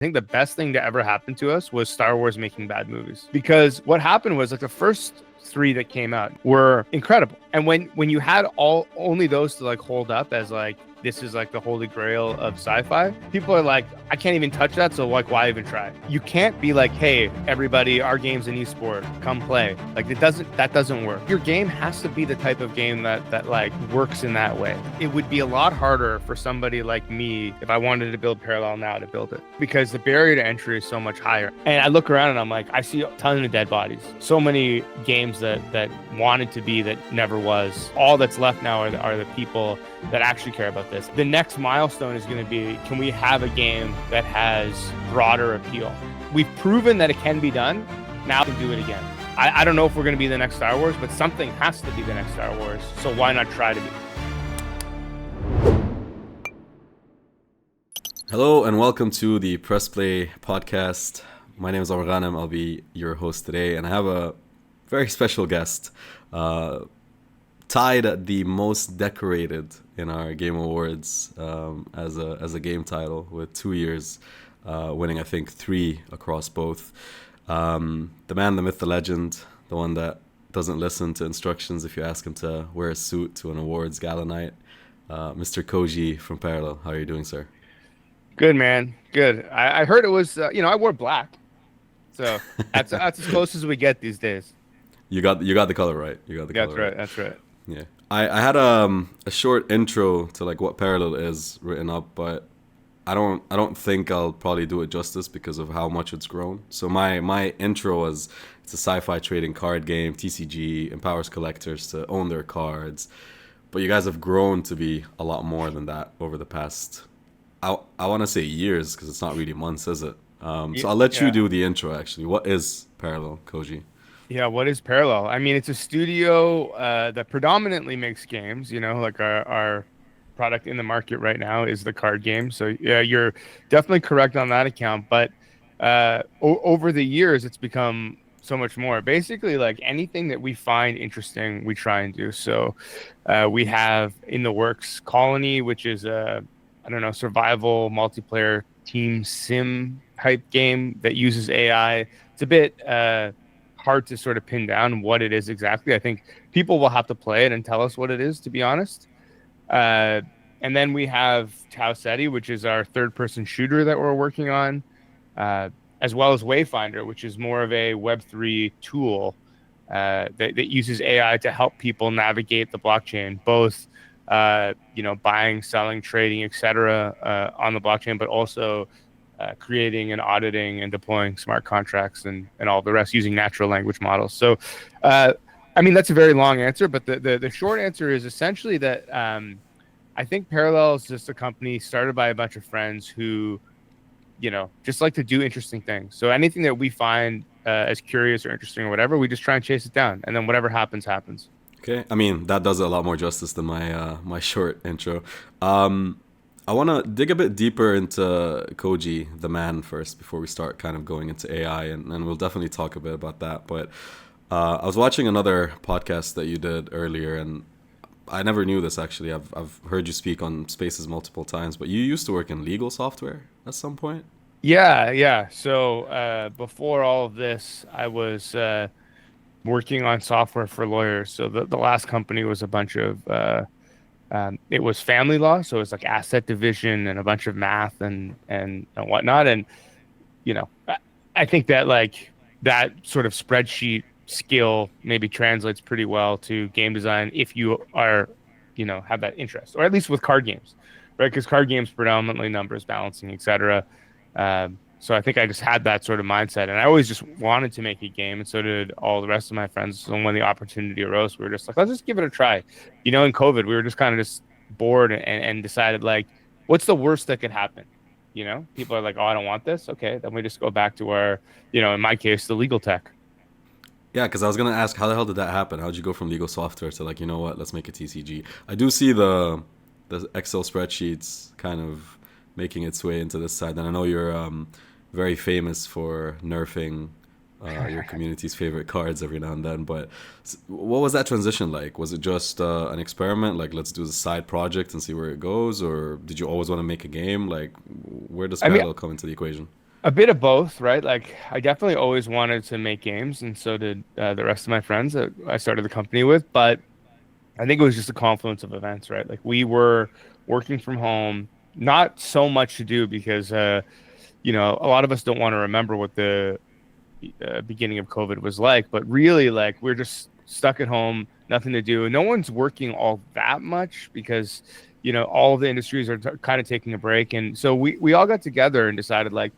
I think the best thing to ever happen to us was Star Wars making bad movies. Because what happened was like the first three that came out were incredible. And when you had only those to like hold up as like this is like the holy grail of sci-fi, people are like, I can't even touch that, so like why even try? You can't be like, hey, everybody, our game's an esport, come play. Like that doesn't work. Your game has to be the type of game that like works in that way. It would be a lot harder for somebody like me if I wanted to build Parallel now to build it, because the barrier to entry is so much higher. And I look around and I'm like, I see a ton of dead bodies. So many games that wanted to be that never was. All that's left now are the people that actually care about this. The next milestone is going to be, can we have a game that has broader appeal? We've proven that it can be done. Now we can do it again. I don't know if we're going to be the next Star Wars, but something has to be the next Star Wars. So why not try to be? Hello and welcome to the Press Play podcast. My name is Omar Ghanem. I'll be your host today, and I have a very special guest, tied at the most decorated in our Game Awards as a game title, with 2 years, winning I think 3 across both. The man, the myth, the legend, the one that doesn't listen to instructions if you ask him to wear a suit to an awards gala night, Mr. Kohji from Parallel. How are you doing, sir? Good, man. Good. I heard it was, I wore black. So that's as close as we get these days. You got the color right. That's right. That's right. Yeah. I had a short intro to like what Parallel is written up, but I don't think I'll probably do it justice because of how much it's grown. So my intro was, it's a sci-fi trading card game, TCG, empowers collectors to own their cards. But you guys have grown to be a lot more than that over the past, I want to say years, because it's not really months, is it? So I'll let you do the intro, actually. What is Parallel, Kohji? Yeah, what is Parallel? I mean, it's a studio that predominantly makes games, like our product in the market right now is the card game. So yeah, you're definitely correct on that account. But over the years, it's become so much more. Basically, like anything that we find interesting, we try and do. So we have in the works Colony, which is a, survival multiplayer team sim type game that uses AI. It's a bit hard to sort of pin down what it is exactly. I think people will have to play it and tell us what it is, to be honest. And then we have Ceti, which is our third-person shooter that we're working on, as well as Wayfinder, which is more of a Web3 tool that uses AI to help people navigate the blockchain, both buying, selling, trading, etc. On the blockchain, but also creating and auditing and deploying smart contracts and all the rest using natural language models. So, that's a very long answer, but the short answer is essentially that I think Parallel is just a company started by a bunch of friends who, just like to do interesting things. So anything that we find as curious or interesting or whatever, we just try and chase it down. And then whatever happens, happens. Okay. I mean, that does a lot more justice than my short intro. I want to dig a bit deeper into Kohji, the man, first, before we start kind of going into AI, and we'll definitely talk a bit about that. But I was watching another podcast that you did earlier, and I never knew this, actually. I've heard you speak on Spaces multiple times, but you used to work in legal software at some point? Yeah. So before all of this, I was working on software for lawyers. So the last company was a bunch of it was family law, so it's like asset division and a bunch of math and whatnot. And I think that like that sort of spreadsheet skill maybe translates pretty well to game design if you are have that interest, or at least with card games, right? Because card games predominantly numbers, balancing, etc. So I think I just had that sort of mindset, and I always just wanted to make a game, and so did all the rest of my friends. So when the opportunity arose, we were just like, let's just give it a try. In COVID, we were just kind of just bored and decided, like, what's the worst that could happen? People are like, oh, I don't want this. Okay, then we just go back to our, in my case, the legal tech. Yeah, because I was going to ask, how the hell did that happen? How did you go from legal software to like, you know what, let's make a TCG? I do see the Excel spreadsheets kind of making its way into this side, and I know you're very famous for nerfing your community's favorite cards every now and then. But what was that transition like? Was it just an experiment, like let's do a side project and see where it goes, or did you always want to make a game? Like, where does Parallel come into the equation? A bit of both, right? Like I definitely always wanted to make games, and so did the rest of my friends that I started the company with. But I think it was just a confluence of events, right? Like we were working from home, not so much to do because a lot of us don't want to remember what the beginning of COVID was like, but really, like we're just stuck at home, nothing to do. No one's working all that much because all the industries are kind of taking a break, and so we all got together and decided like,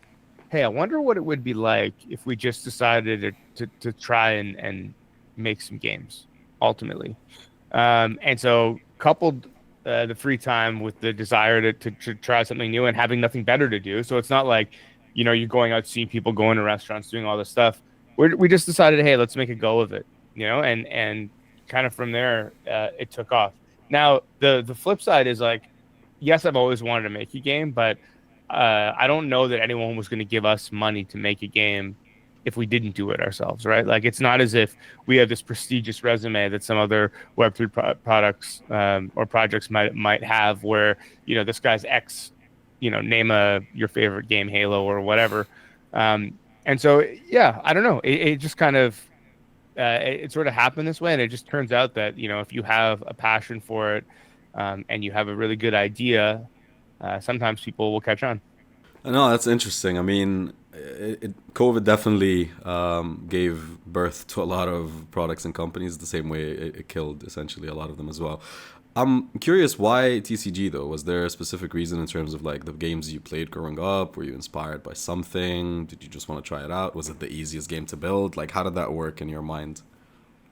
hey, I wonder what it would be like if we just decided to try and make some games ultimately. And so coupled the free time with the desire to try something new and having nothing better to do. So it's not like, you're going out seeing people, going to restaurants, doing all this stuff. We just decided, hey, let's make a go of it, and kind of from there, it took off. Now, the flip side is like, yes, I've always wanted to make a game, but I don't know that anyone was going to give us money to make a game if we didn't do it ourselves, right? Like it's not as if we have this prestigious resume that some other Web3 products or projects might have, where this guy's X, name your favorite game, Halo or whatever. And so yeah, I don't know. It just kind of it sort of happened this way, and it just turns out that if you have a passion for it and you have a really good idea, sometimes people will catch on. No, that's interesting. I mean, COVID definitely gave birth to a lot of products and companies the same way it killed essentially a lot of them as well. I'm curious, why TCG though? Was there a specific reason in terms of like the games you played growing up? Were you inspired by something? Did you just want to try it out? Was it the easiest game to build? Like, how did that work in your mind?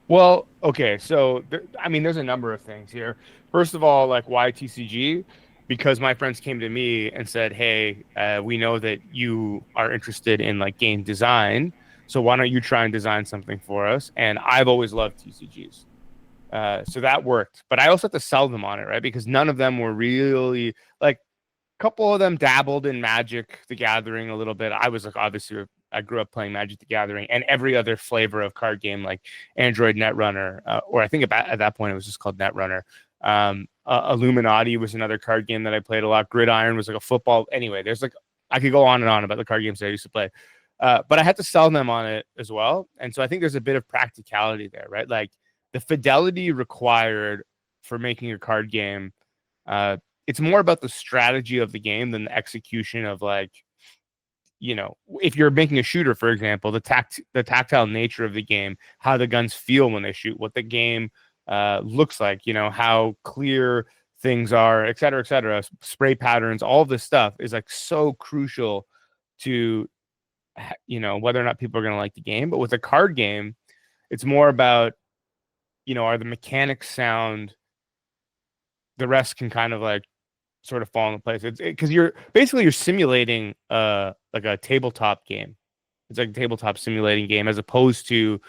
Well, okay, so I mean, there's a number of things here. First of all, like why TCG? Because my friends came to me and said, "Hey, we know that you are interested in like game design, so why don't you try and design something for us?" And I've always loved TCGs, so that worked. But I also have to sell them on it, right? Because none of them were really like couple of them dabbled in Magic the Gathering a little bit. I was like, obviously, I grew up playing Magic the Gathering and every other flavor of card game, like Android Netrunner, or I think at that point it was just called Netrunner. Illuminati was another card game that I played a lot. Gridiron was like a football. Anyway, there's like, I could go on and on about the card games that I used to play. But I had to sell them on it as well. And so I think there's a bit of practicality there, right? Like the fidelity required for making a card game, uh, it's more about the strategy of the game than the execution of like, if you're making a shooter, for example, the tactile nature of the game, how the guns feel when they shoot, what the game looks like, how clear things are, et cetera, et cetera. Spray patterns, all of this stuff is like so crucial to whether or not people are going to like the game. But with a card game, it's more about, are the mechanics sound, the rest can kind of like sort of fall into place. It's because you're simulating like a tabletop game. It's like a tabletop simulating game as opposed to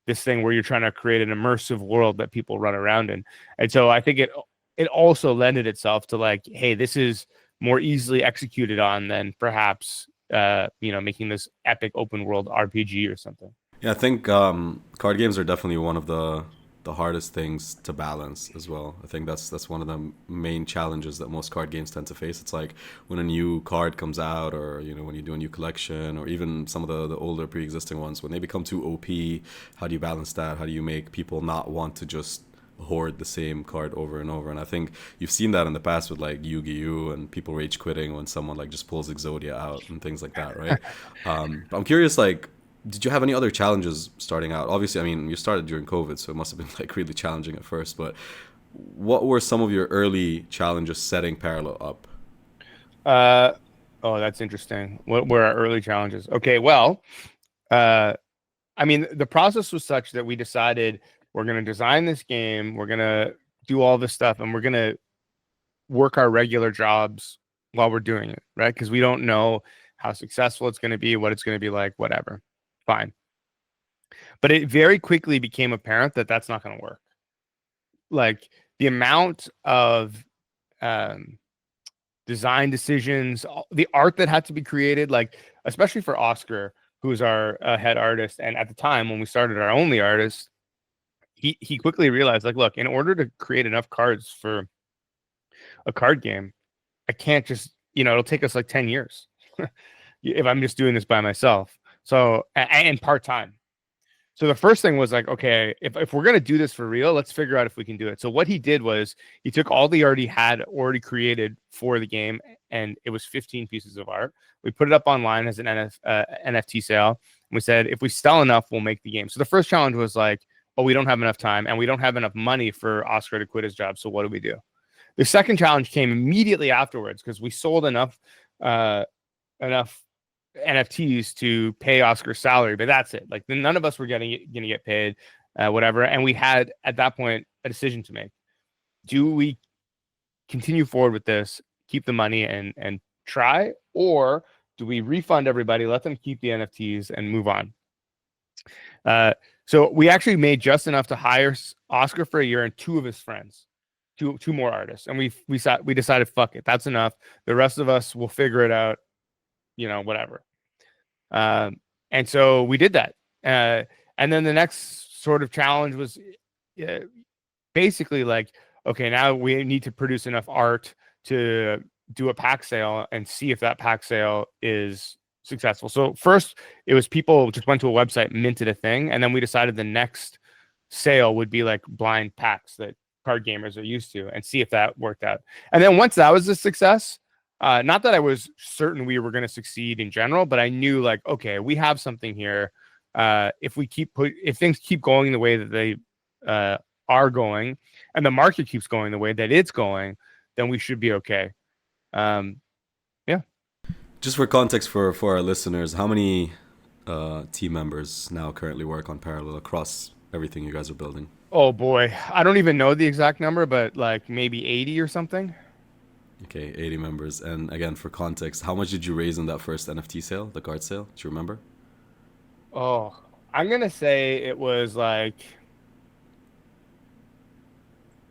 this thing where you're trying to create an immersive world that people run around in. And so I think it also lended itself to like, hey, this is more easily executed on than perhaps making this epic open world RPG or something. Yeah, I think card games are definitely one of the hardest things to balance as well. I think that's one of the main challenges that most card games tend to face. It's like when a new card comes out, or when you do a new collection, or even some of the older pre-existing ones, when they become too OP, how do you balance that? How do you make people not want to just hoard the same card over and over? And I think you've seen that in the past with like Yu-Gi-Oh and people rage quitting when someone like just pulls Exodia out and things like that, right? But I'm curious, like, did you have any other challenges starting out? Obviously, I mean, you started during COVID, so it must have been like really challenging at first. But what were some of your early challenges setting Parallel up? Uh, oh, that's interesting. What were our early challenges? Okay, well, uh, I mean, the process was such that we decided we're going to design this game, we're going to do all this stuff, and we're going to work our regular jobs while we're doing it, right? Because we don't know how successful it's going to be, what it's going to be like, whatever. Fine. But it very quickly became apparent that that's not going to work. Like the amount of um, design decisions, the art that had to be created, like especially for Oscar, who's our head artist, and at the time when we started our only artist, he quickly realized, like, look, in order to create enough cards for a card game, I can't just, it'll take us like 10 years. if I'm just doing this by myself. So and part time. So the first thing was like, okay, if we're gonna do this for real, let's figure out if we can do it. So what he did was he took all the already created for the game, and it was 15 pieces of art. We put it up online as an NFT sale. And we said if we sell enough, we'll make the game. So the first challenge was like, oh, we don't have enough time, and we don't have enough money for Oscar to quit his job. So what do we do? The second challenge came immediately afterwards because we sold uh, enough NFTs to pay Oscar's salary, but that's it. Like none of us were gonna get paid, whatever. And we had at that point a decision to make: do we continue forward with this, keep the money, and try, or do we refund everybody, let them keep the NFTs, and move on? So we actually made just enough to hire Oscar for a year and two of his friends, two more artists, and we decided, fuck it, that's enough. The rest of us will figure it out, whatever. And so we did that. And then the next sort of challenge was uh, basically like, okay, now we need to produce enough art to do a pack sale and see if that pack sale is successful. So first, it was people just went to a website, minted a thing, and then we decided the next sale would be like blind packs that card gamers are used to, and see if that worked out. And then once that was a success, not that I was certain we were going to succeed in general, but I knew like, okay, we have something here. If things keep going the way that they are going, and the market keeps going the way that it's going, then we should be okay. Um, yeah. Just for context for our listeners, how many team members now currently work on Parallel across everything you guys are building? Oh boy, I don't even know the exact number, but like maybe 80 or something. Okay, 80 members. And again, for context, how much did you raise in that first NFT sale, the card sale? Do you remember? Oh, I'm gonna say it was like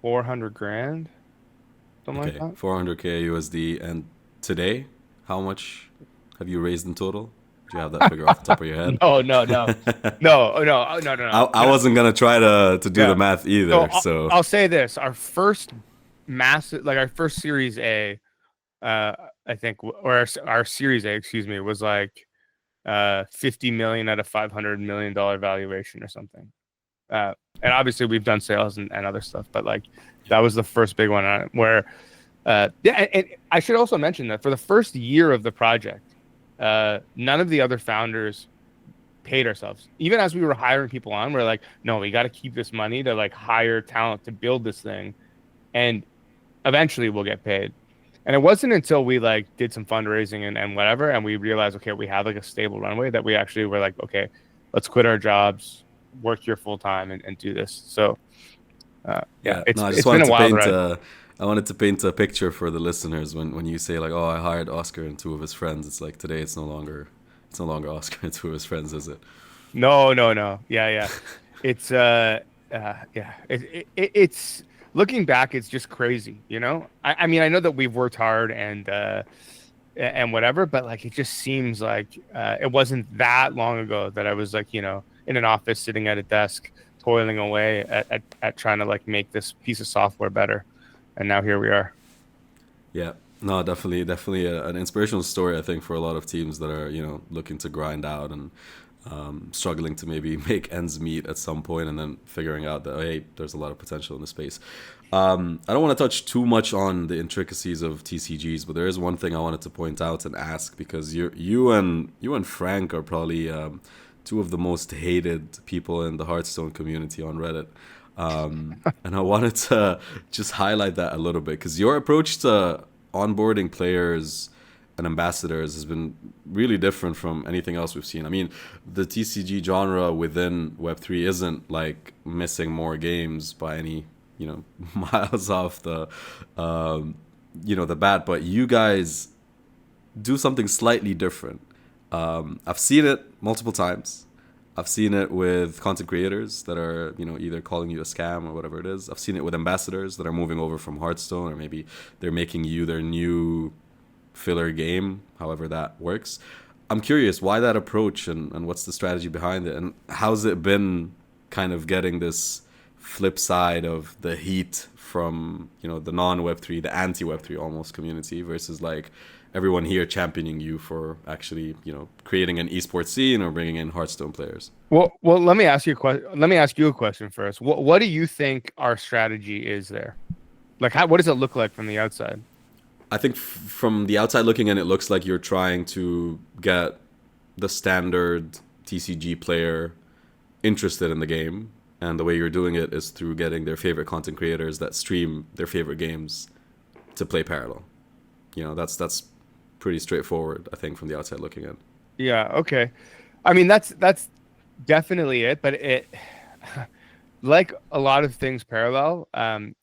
400 grand, something like Okay, that. 400K USD. And today, how much have you raised in total? Do you have that figure off the top of your head? No, no, no, no, no, no, no, I no. wasn't gonna try to do the Yeah. math So either. So I'll say this: our first massive, like our first Series A, uh, I think, or our Series A, excuse me, was like 50 million at a $500 million valuation or something. And obviously we've done sales and other stuff, but like that was the first big one where, yeah. And I should also mention that for the first year of the project, none of the other founders paid ourselves. Even as we were hiring people on, we're like, no, we got to keep this money to like hire talent to build this thing, and eventually we'll get paid. And it wasn't until we like did some fundraising and whatever, and we realized, okay, we have like a stable runway, that we actually were like, okay, let's quit our jobs, work here full time, and do this. So yeah, yeah, no, it's I just it's been wanted a to wild paint ride. a, I wanted to paint a picture for the listeners when you say like, oh, I hired Oscar and two of his friends. It's like today it's no longer Oscar and two of his friends, is it? No, no, no. Yeah, yeah. It's yeah. It's looking back, it's just crazy, you know? I mean, I know that we've worked hard and whatever, but like it just seems like it wasn't that long ago that I was like, in an office sitting at a desk toiling away at trying to like make this piece of software better. And now here we are. Yeah, no, definitely an inspirational story. I think for a lot of teams that are looking to grind out and struggling to maybe make ends meet at some point, and then figuring out that hey, there's a lot of potential in the space. I don't want to touch too much on the intricacies of TCGs, but there is one thing I wanted to point out and ask because you and Frank are probably two of the most hated people in the Hearthstone community on Reddit. And I wanted to just highlight that a little bit because your approach to onboarding players and ambassadors has been really different from anything else we've seen. I mean, the TCG genre within Web3 isn't like missing more games by any, miles off the bat, but you guys do something slightly different. I've seen it multiple times. I've seen it with content creators that are, either calling you a scam or whatever it is. I've seen it with ambassadors that are moving over from Hearthstone, or maybe they're making you their new filler game, however that works. I'm curious why that approach and what's the strategy behind it, and how's it been kind of getting this flip side of the heat from, the non Web3, the anti Web3 almost community versus like everyone here championing you for actually, creating an esports scene or bringing in Hearthstone players. Well, let me ask you a question. Let me ask you a question first. What do you think our strategy is there? Like, what does it look like from the outside? I think from the outside looking in, it looks like you're trying to get the standard TCG player interested in the game, and the way you're doing it is through getting their favorite content creators that stream their favorite games to play parallel. That's pretty straightforward, I think, from the outside looking in. Yeah, okay. I mean, that's definitely it, but it like a lot of things parallel,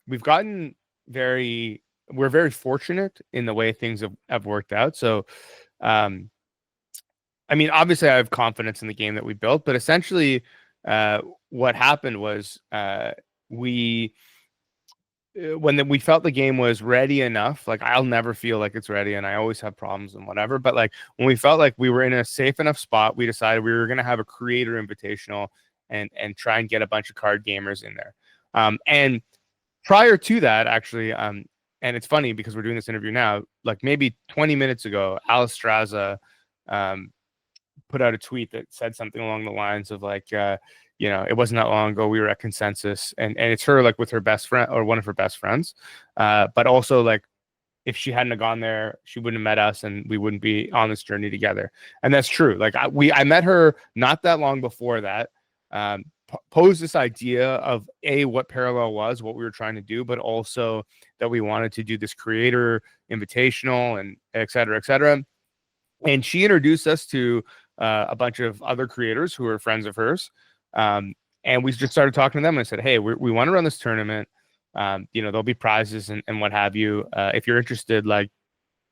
we've gotten very we're very fortunate in the way things have worked out. So, um, I mean, obviously, I have confidence in the game that we built, but essentially, uh, what happened was we we felt the game was ready enough. Like I'll never feel like it's ready, and I always have problems and whatever. But like when we felt like we were in a safe enough spot, we decided we were going to have a creator invitational and try and get a bunch of card gamers in there. And prior to that, actually, and it's funny because we're doing this interview now. Like maybe 20 minutes ago, Alice Straza um, put out a tweet that said something along the lines of like, it wasn't that long ago we were at Consensus, and it's her like with her best friend or one of her best friends, but also like if she hadn't have gone there, she wouldn't have met us, and we wouldn't be on this journey together. And that's true. Like I met her not that long before that. Posed this idea of what parallel was, what we were trying to do, but also that we wanted to do this creator invitational and et cetera, et cetera. And she introduced us to a bunch of other creators who are friends of hers. And we just started talking to them and I said, hey, we want to run this tournament. There'll be prizes and what have you. If you're interested, like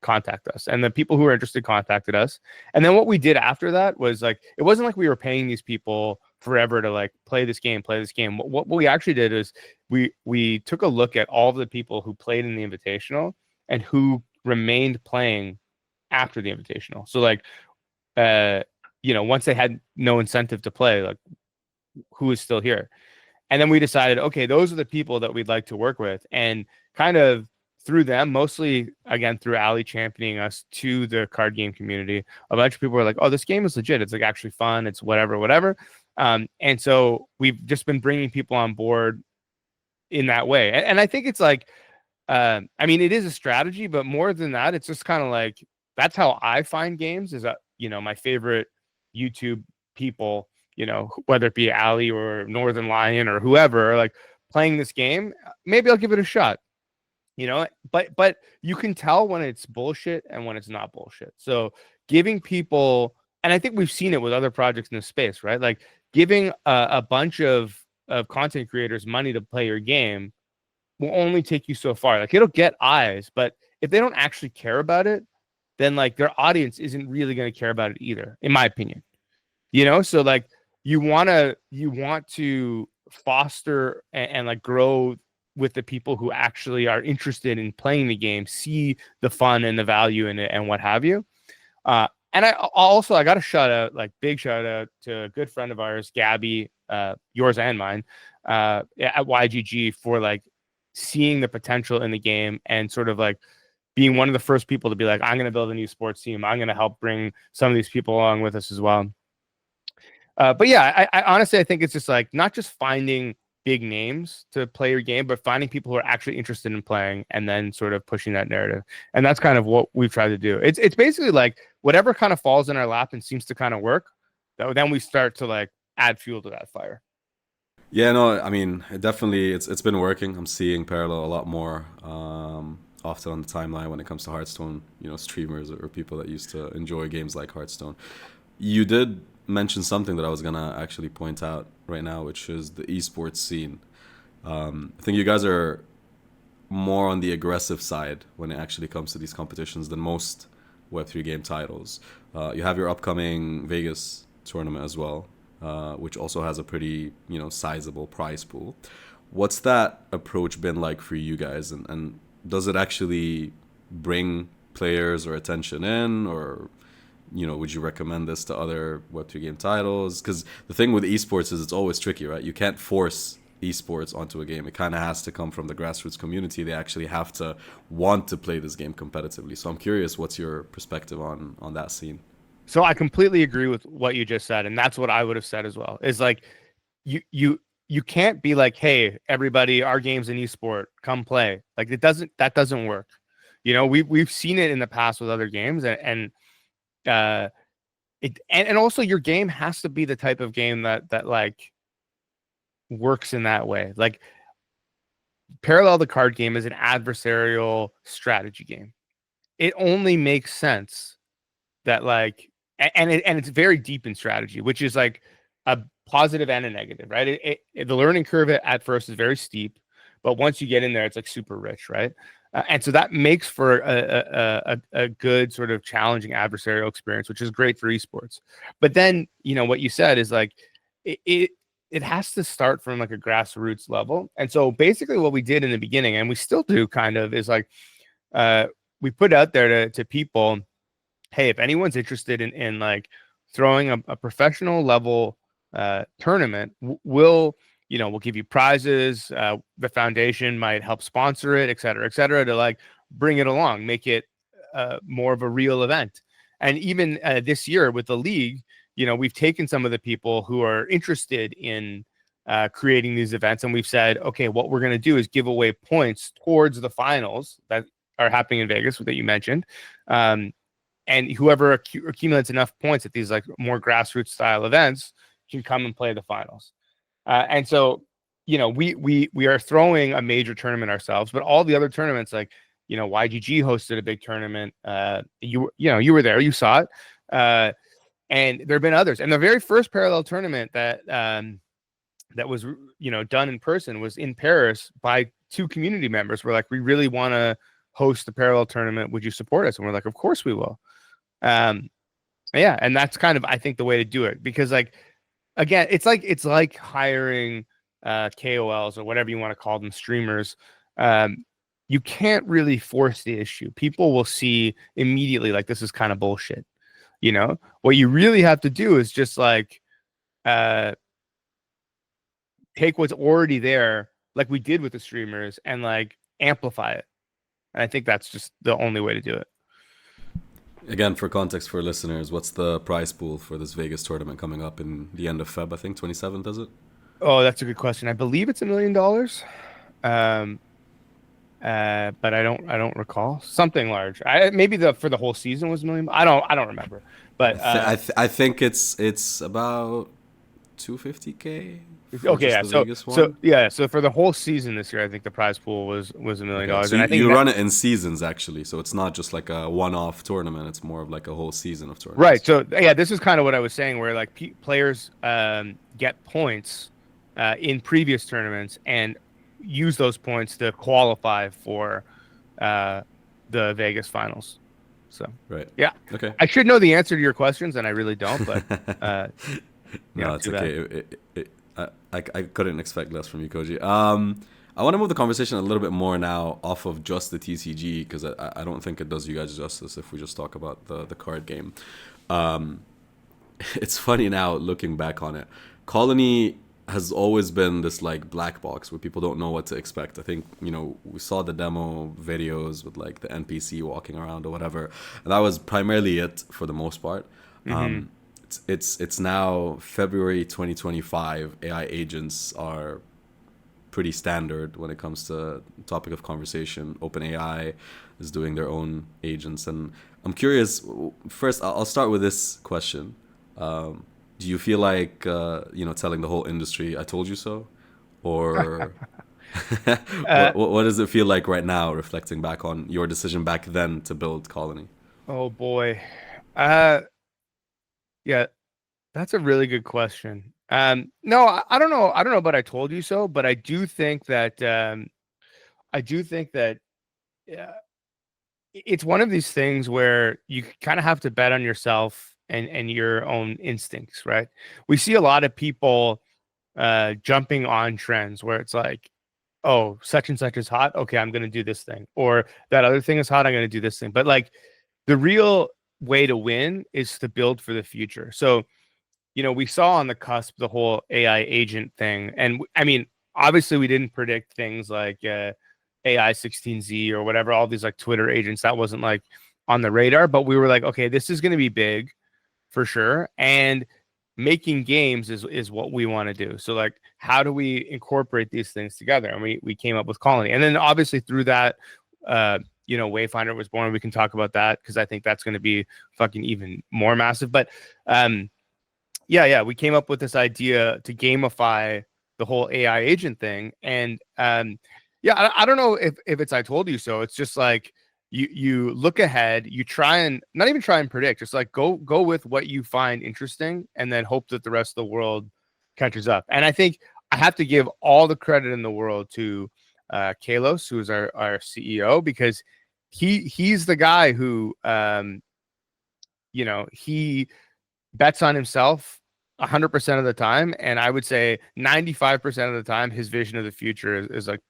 contact us. And the people who were interested contacted us. And then what we did after that was like, it wasn't like we were paying these people forever to like play this game. What we actually did is we took a look at all of the people who played in the invitational and who remained playing after the invitational. So like, once they had no incentive to play, like who is still here. And then we decided, okay, those are the people that we'd like to work with. And kind of through them, mostly again through Ali championing us to the card game community, a bunch of people were like, oh, this game is legit. It's like actually fun. It's whatever. And so we've just been bringing people on board in that way. And I think it's like, I mean, it is a strategy, but more than that, it's just kind of like, that's how I find games is that, my favorite YouTube people, whether it be Ali or Northern Lion or whoever, like playing this game, maybe I'll give it a shot, but you can tell when it's bullshit and when it's not bullshit. So giving people, and I think we've seen it with other projects in the space, right? Like giving a bunch of content creators money to play your game will only take you so far. Like it'll get eyes, but if they don't actually care about it, then like their audience isn't really going to care about it either, in my opinion. So like you want to foster and like grow with the people who actually are interested in playing the game, see the fun and the value in it and what have you. And I got a shout out, like big shout out to a good friend of ours, Gabby, yours and mine, at YGG for like seeing the potential in the game and sort of like being one of the first people to be like, I'm going to build a new sports team. I'm going to help bring some of these people along with us as well. But yeah, I honestly, I think it's just like not just finding big names to play your game, but finding people who are actually interested in playing and then sort of pushing that narrative. And that's kind of what we've tried to do. It's basically like whatever kind of falls in our lap and seems to kind of work, then we start to like add fuel to that fire. Yeah, no, I mean, it's been working. I'm seeing parallel a lot more often on the timeline when it comes to Hearthstone, streamers or people that used to enjoy games like Hearthstone. You did mention something that I was gonna actually point out right now, which is the esports scene. I think you guys are more on the aggressive side when it actually comes to these competitions than most Web3 game titles. You have your upcoming Vegas tournament as well, which also has a pretty sizable prize pool. What's that approach been like for you guys, and does it actually bring players or attention in, or would you recommend this to other Web2 game titles? Because the thing with esports is it's always tricky, right? You can't force esports onto a game. It kind of has to come from the grassroots community. They actually have to want to play this game competitively. So I'm curious, what's your perspective on that scene? So I completely agree with what you just said, and that's what I would have said as well. Is like you can't be like, hey, everybody, our game's an esport, come play. Like that doesn't work. We've seen it in the past with other games, and uh, and also your game has to be the type of game that like works in that way. Like Parallel the card game is an adversarial strategy game. It only makes sense that like and it's very deep in strategy, which is like a positive and a negative, right? The learning curve at first is very steep, but once you get in there, it's like super rich, right? And so that makes for a good sort of challenging adversarial experience, which is great for esports. But then what you said is like it, it it has to start from like a grassroots level. And so basically what we did in the beginning, and we still do kind of, is like uh we put out there to people, hey, if anyone's interested in like throwing a professional level tournament, we'll give you prizes. The foundation might help sponsor it, et cetera, to like bring it along, make it more of a real event. And even this year with the league, we've taken some of the people who are interested in creating these events, and we've said, okay, what we're going to do is give away points towards the finals that are happening in Vegas that you mentioned. And whoever accumulates enough points at these like more grassroots style events can come and play the finals. And so, we are throwing a major tournament ourselves, but all the other tournaments, like YGG hosted a big tournament. You were there, you saw it, and there have been others. And the very first parallel tournament that was done in person was in Paris by two community members. We're like, we really want to host the parallel tournament. Would you support us? And we're like, of course we will. Um, yeah, and that's kind of I think the way to do it, because like again, it's like hiring KOLs or whatever you want to call them, streamers. You can't really force the issue. People will see immediately like this is kind of bullshit. What you really have to do is just like uh take what's already there, like we did with the streamers, and like amplify it. And I think that's just the only way to do it. Again, for context for listeners, what's the prize pool for this Vegas tournament coming up in the end of Feb? I think 27th, is it? Oh, that's a good question. I believe it's $1 million. Um, but I don't recall something large. Maybe the for the whole season was 1 million. I don't remember. But I think it's about 250K for okay, just yeah. the So Vegas so one. yeah. So for the whole season this year, I think the prize pool was $1 million, Okay, so and you, I think you that run it in seasons actually, so it's not just like a one-off tournament. It's more of like a whole season of right. tournaments. So yeah, this is kind of what I was saying, where like players get points in previous tournaments and use those points to qualify for uh, the Vegas finals. So Right. yeah, Okay. I should know the answer to your questions, and I really don't. But uh, No, it's too bad. okay. I couldn't expect less from you, Koji. I want to move the conversation a little bit more now off of just the TCG, because I don't think it does you guys justice if we just talk about the card game. Um, it's funny now looking back on it. Colony has always been this like black box where people don't know what to expect. I think we saw the demo videos with like the NPC walking around or whatever, and that was primarily it for the most part. Hmm. It's now February 2025. AI agents are pretty standard when it comes to topic of conversation. OpenAI is doing their own agents, and I'm curious. First, I'll start with this question. Do you feel like telling the whole industry "I told you so," or Uh, what does it feel like right now, reflecting back on your decision back then to build Colony? oh boy. Uh, yeah, that's a really good question. No, I don't know. I don't know, but I told you so. But I do think that uh, it's one of these things where you kind of have to bet on yourself and your own instincts, right? We see a lot of people jumping on trends where it's like, oh, such and such is hot. Okay, I'm going to do this thing. Or that other thing is hot. I'm going to do this thing. But like the real way to win is to build for the future. So, we saw on the cusp the whole AI agent thing. And I mean, obviously we didn't predict things like AI 16Z or whatever, all these like Twitter agents. That wasn't like on the radar, but we were like, okay, this is going to be big for sure. And making games is what we want to do. So like, how do we incorporate these things together? And we came up with Colony, and then obviously through that, Wayfinder was born. We can talk about that because I think that's going to be fucking even more massive. But yeah, we came up with this idea to gamify the whole AI agent thing, and yeah, I don't know if it's I told you so. It's just like you look ahead, you try and not even try and predict, just like go with what you find interesting, and then hope that the rest of the world catches up. And I think I have to give all the credit in the world to Kalos, who is our CEO, because he's the guy who he bets on himself 100% of the time, and I would say 95% of the time his vision of the future is like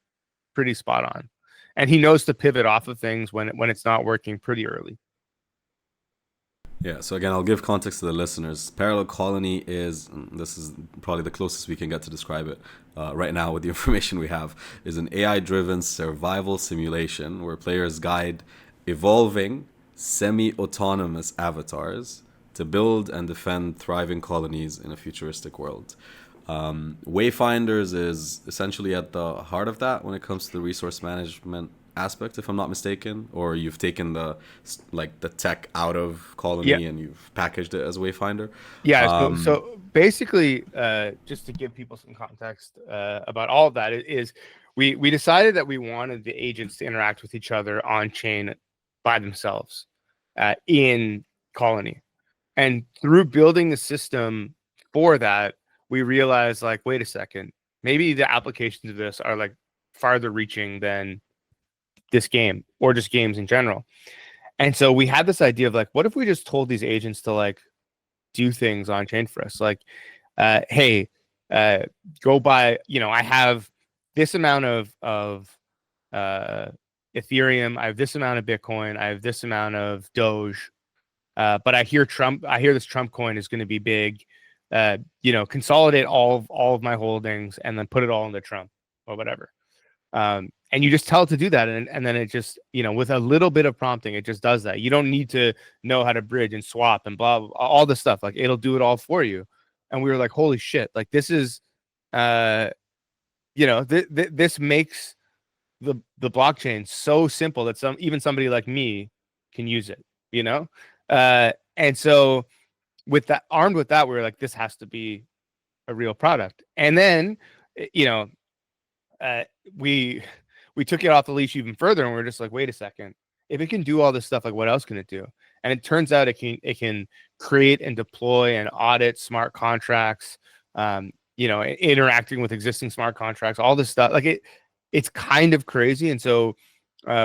pretty spot on, and he knows to pivot off of things when it's not working pretty early. Yeah, so again, I'll give context to the listeners. Parallel Colony is, this is probably the closest we can get to describe it right now with the information we have, is an AI driven survival simulation where players guide evolving, semi autonomous avatars to build and defend thriving colonies in a futuristic world. Wayfinders is essentially at the heart of that when it comes to the resource management aspect, if I'm not mistaken, or you've taken the tech out of Yeah, Colony and you've packaged it as Wayfinder. yeah. So Um, so basically, just to give people some context about all of that, is we decided that we wanted the agents to interact with each other on chain by themselves in Colony. And through building the system for that, we realized like, wait a second, maybe the applications of this are like farther reaching than this game or just games in general. And so we had this idea of like, what if we just told these agents to like do things on chain for us? Like, hey, uh, go buy, I have this amount of uh, Ethereum, I have this amount of Bitcoin, I have this amount of Doge. But I hear this Trump coin is going to be big. Consolidate all of my holdings and then put it all into Trump or whatever. And you just tell it to do that, and then it just, with a little bit of prompting, it just does that. You don't need to know how to bridge and swap and blah, blah, all the stuff. Like it'll do it all for you. And we were like, holy shit! Like this is, uh, this makes the blockchain so simple that even somebody like me can use it. You know, and so with that, armed with that, we were like, this has to be a real product. And then, you know, uh, we we took it off the leash even further, and we are just like, wait a second, if it can do all this stuff, like what else can it do? And it turns out it can create and deploy and audit smart contracts, interacting with existing smart contracts, all this stuff. Like it's kind of crazy. And so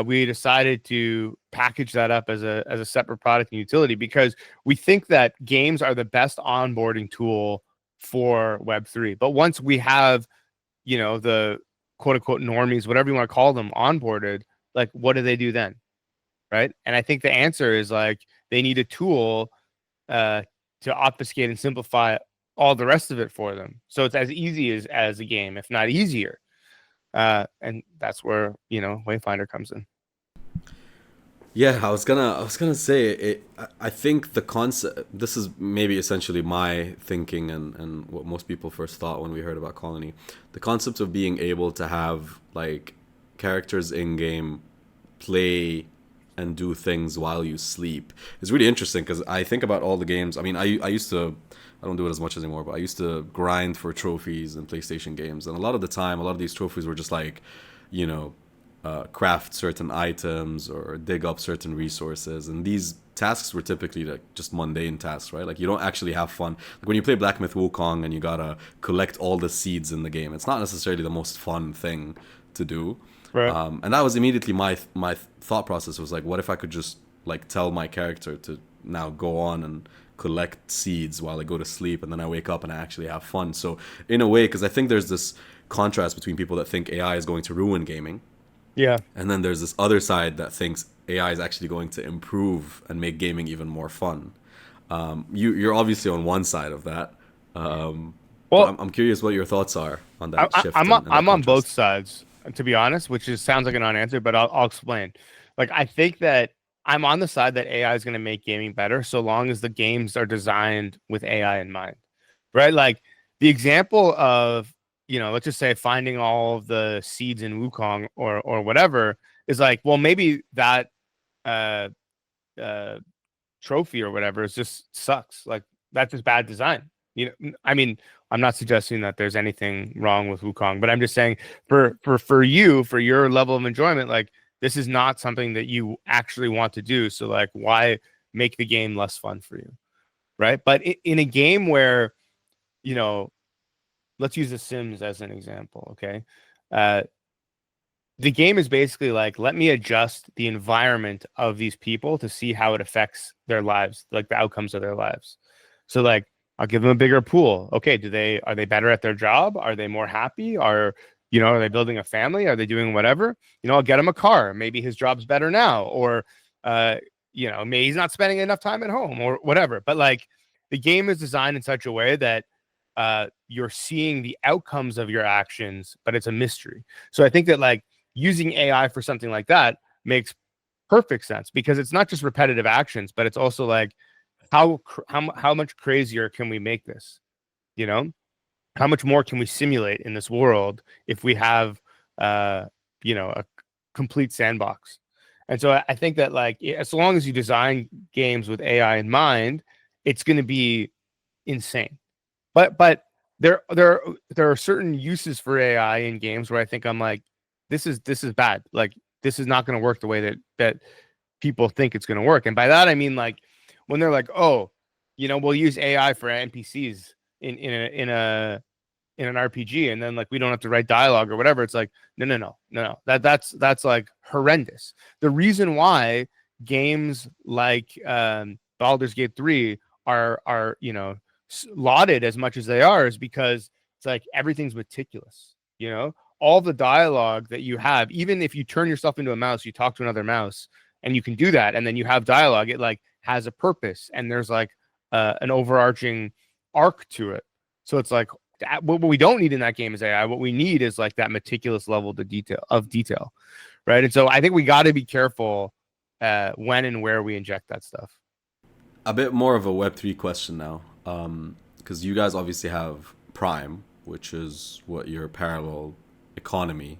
we decided to package that up as a separate product and utility, because we think that games are the best onboarding tool for Web3. But once we have, the quote unquote normies, whatever you want to call them, onboarded, like what do they do then? Right. And I think the answer is like they need a tool uh, to obfuscate and simplify all the rest of it for them. So it's as easy as a game, if not easier. And that's where, Wayfinder comes in. yeah, I was gonna say it. I think the concept. This is maybe essentially my thinking and what most people first thought when we heard about Colony. The concept of being able to have like characters in game play and do things while you sleep is really interesting because I think about all the games. I mean, I used to. I don't do it as much anymore, but I used to grind for trophies in PlayStation games, and a lot of the time, a lot of these trophies were just like, you know, craft certain items or dig up certain resources. And these tasks were typically like just mundane tasks, right? Like you don't actually have fun. Like when you play Black Myth Wukong and you gotta collect all the seeds in the game, it's not necessarily the most fun thing to do. Right. And that was immediately my thought process was like, what if I could just like tell my character to now go on and collect seeds while I go to sleep, and then I wake up and I actually have fun. So in a way, because I think there's this contrast between people that think AI is going to ruin gaming, Yeah. and then there's this other side that thinks AI is actually going to improve and make gaming even more fun. You're obviously on one side of that, but Well, I'm curious what your thoughts are on that shift and that I'm on both contrast? sides, to be honest, which is sounds like a non-answer, but I'll explain. Like I think that I'm on the side that AI is going to make gaming better so long as the games are designed with AI in mind, right? Like the example of, let's just say finding all of the seeds in Wukong or whatever is like, well, maybe that uh uh trophy or whatever is just sucks. Like that's just bad design. I mean, I'm not suggesting that there's anything wrong with Wukong, but I'm just saying for you, for your level of enjoyment, like this is not something that you actually want to do. So like why make the game less fun for you? Right. But in a game where, you know, let's use The Sims as an example. Okay. Uh, the game is basically like, let me adjust the environment of these people to see how it affects their lives, like the outcomes of their lives. So like I'll give them a bigger pool. Okay, are they better at their job? Are they more happy? Are they building a family? Are they doing whatever? I'll get him a car. Maybe his job's better now, or uh, maybe he's not spending enough time at home or whatever. But like the game is designed in such a way that you're seeing the outcomes of your actions, but it's a mystery. So I think that like using AI for something like that makes perfect sense because it's not just repetitive actions, but it's also like how much crazier can we make this? You know, how much more can we simulate in this world if we have uh a complete sandbox? And so I think that like as long as you design games with AI in mind, it's going to be insane. But there are certain uses for AI in games where I think I'm like, this is bad. Like this is not going to work the way that people think it's going to work. And by that I mean like when they're like, oh, we'll use AI for NPCs in an RPG, and then like we don't have to write dialogue or whatever. It's like, no. That's like horrendous. The reason why games like Baldur's Gate 3 are lauded as much as they are is because it's like everything's meticulous. All the dialogue that you have, even if you turn yourself into a mouse, you talk to another mouse, and you can do that, and then you have dialogue. It like has a purpose, and there's like an overarching arc to it. So it's like what we don't need in that game is AI. What we need is like that meticulous level of detail, right? And so I think we got to be careful when and where we inject that stuff. A bit more of a Web3 question now, because you guys obviously have Prime, which is what your parallel economy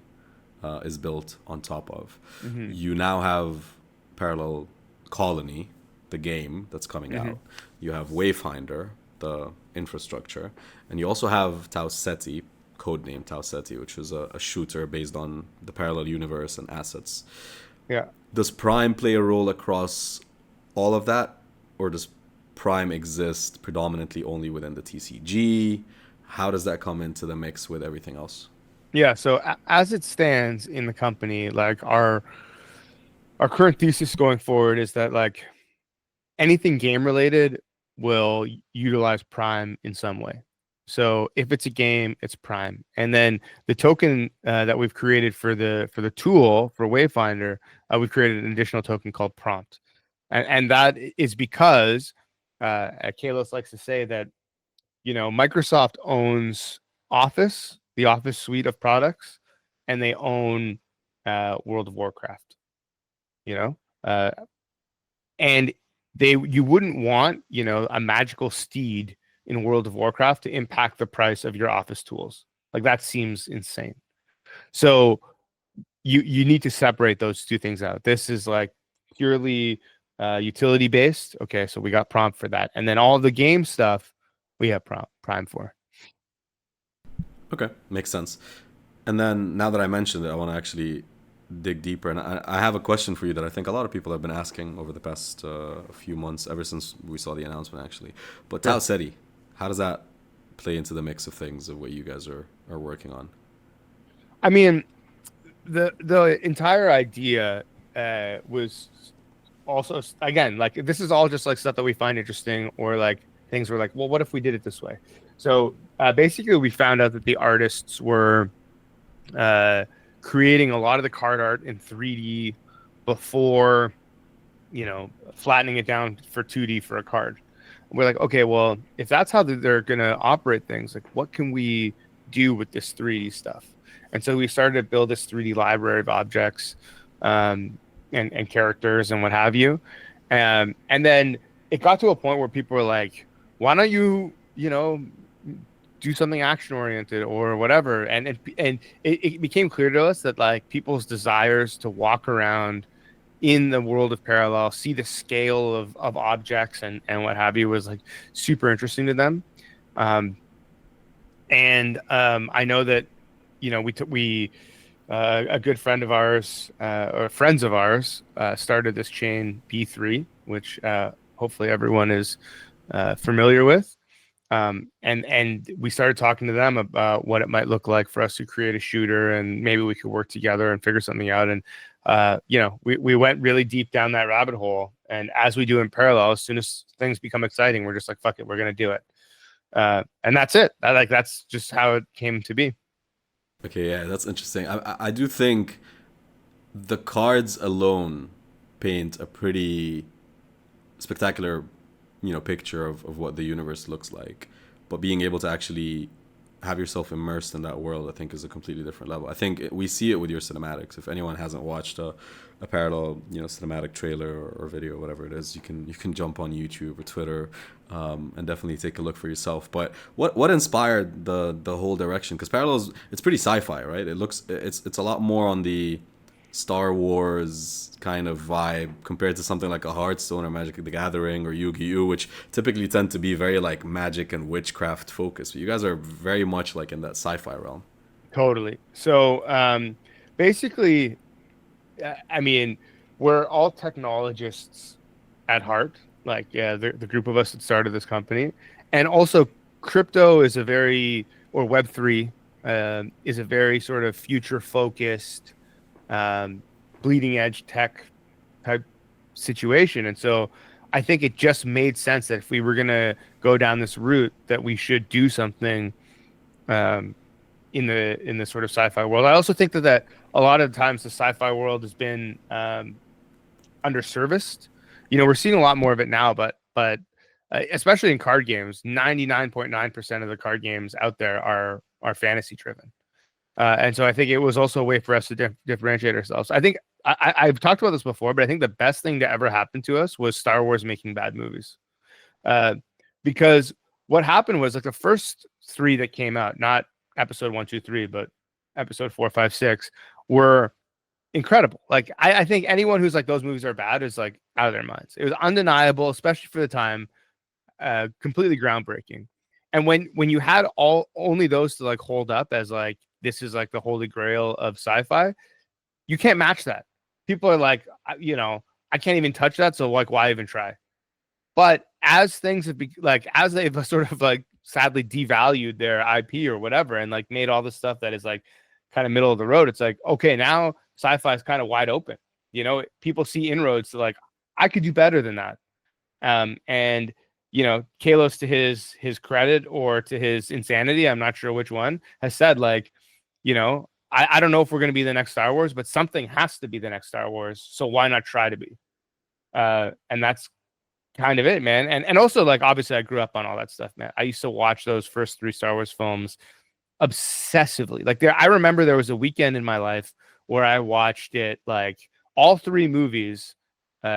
is built on top of. Mm-hmm. You now have Parallel Colony, the game that's coming Mm-hmm. out. You have Wayfinder, the infrastructure, and you also have Tau Ceti, codename Tau Ceti, which is a shooter based on the parallel universe and assets. Yeah. Does Prime play a role across all of that, or does Prime exist predominantly only within the TCG? How does that come into the mix with everything else? Yeah. So as it stands in the company, like our current thesis going forward is that like anything game related will utilize Prime in some way. So if it's a game, it's Prime, and then the token that we've created for the tool for Wayfinder, we've created an additional token called Prompt, and that is because Kalos likes to say that Microsoft owns Office, the Office suite of products, and they own World of Warcraft. You know, uh, and you wouldn't want a magical steed in World of Warcraft to impact the price of your office tools. Like that seems insane. So you need to separate those two things out. This is like purely utility based. Okay, so we got Prompt for that, and then all the game stuff we have Prime for. Okay, makes sense. And then now that I mentioned it, I want to actually dig deeper. And I have a question for you that I think a lot of people have been asking over the past few months, ever since we saw the announcement, actually. But Tau Sure. Ceti, how does that play into the mix of things of what you guys are working on? I mean, the entire idea was also again like this is all just like stuff that we find interesting or like things were like, well, what if we did it this way? So basically we found out that the artists were uh creating a lot of the card art in 3D before flattening it down for 2D for a card. We're like, okay, well, if that's how they're gonna operate things, like what can we do with this 3D stuff. And so we started to build this 3D library of objects, um, and characters and what have you. And then it got to a point where people were like, why don't you, do something action oriented or whatever? And it became clear to us that like people's desires to walk around in the world of parallel, see the scale of objects and what have you was like super interesting to them. Um, and I know that, we a good friend of ours, or friends of ours, started this chain B3, which hopefully everyone is familiar with. And we started talking to them about what it might look like for us to create a shooter, and maybe we could work together and figure something out. And we went really deep down that rabbit hole. And as we do in parallel, as soon as things become exciting, we're just like, fuck it, we're gonna do it. And that's it. That's just how it came to be. Okay, yeah, that's interesting. I do think the cards alone paint a pretty spectacular, picture of what the universe looks like. But being able to actually have yourself immersed in that world, I think, is a completely different level. I think we see it with your cinematics. If anyone hasn't watched a parallel, cinematic trailer or video, or whatever it is, you can jump on YouTube or Twitter, and definitely take a look for yourself. But what inspired the whole direction? Because parallels, it's pretty sci-fi, right? It's a lot more on the Star Wars kind of vibe compared to something like a Hearthstone or Magic the Gathering or Yu-Gi-Oh, which typically tend to be very like magic and witchcraft focused. But you guys are very much like in that sci-fi realm. Totally. So basically, I mean, we're all technologists at heart. Like, yeah, the group of us that started this company, and also crypto is a very, or Web3, is a very sort of future focused, um, bleeding edge tech type situation. And so I think it just made sense that if we were gonna go down this route, that we should do something, um, in the sort of sci-fi world. I also think that a lot of times the sci-fi world has been, underserviced. We're seeing a lot more of it now, but especially in card games, 99.9% of the card games out there are fantasy driven. And so I think it was also a way for us to differentiate ourselves. I think I've talked about this before, but I think the best thing to ever happen to us was Star Wars making bad movies. Uh, because what happened was like the first three that came out, not episode one, two, three, but episode four, five, six, were incredible. Like I think anyone who's like those movies are bad is like out of their minds. It was undeniable, especially for the time, completely groundbreaking. And when you had all only those to like hold up as like this is like the holy grail of sci-fi, you can't match that. People are like, I can't even touch that, so like why even try? But as things have like as they've sort of like sadly devalued their IP or whatever, and like made all this stuff that is like kind of middle of the road, it's like okay, now sci-fi is kind of wide open. People see inroads to like I could do better than that. And Kalos, to his credit or to his insanity, I'm not sure which one, has said like, I don't know if we're going to be the next Star Wars, but something has to be the next Star Wars. So why not try to be? And that's kind of it, man. And also like obviously I grew up on all that stuff, man. I used to watch those first three Star Wars films obsessively. Like I remember there was a weekend in my life where I watched it like all three movies.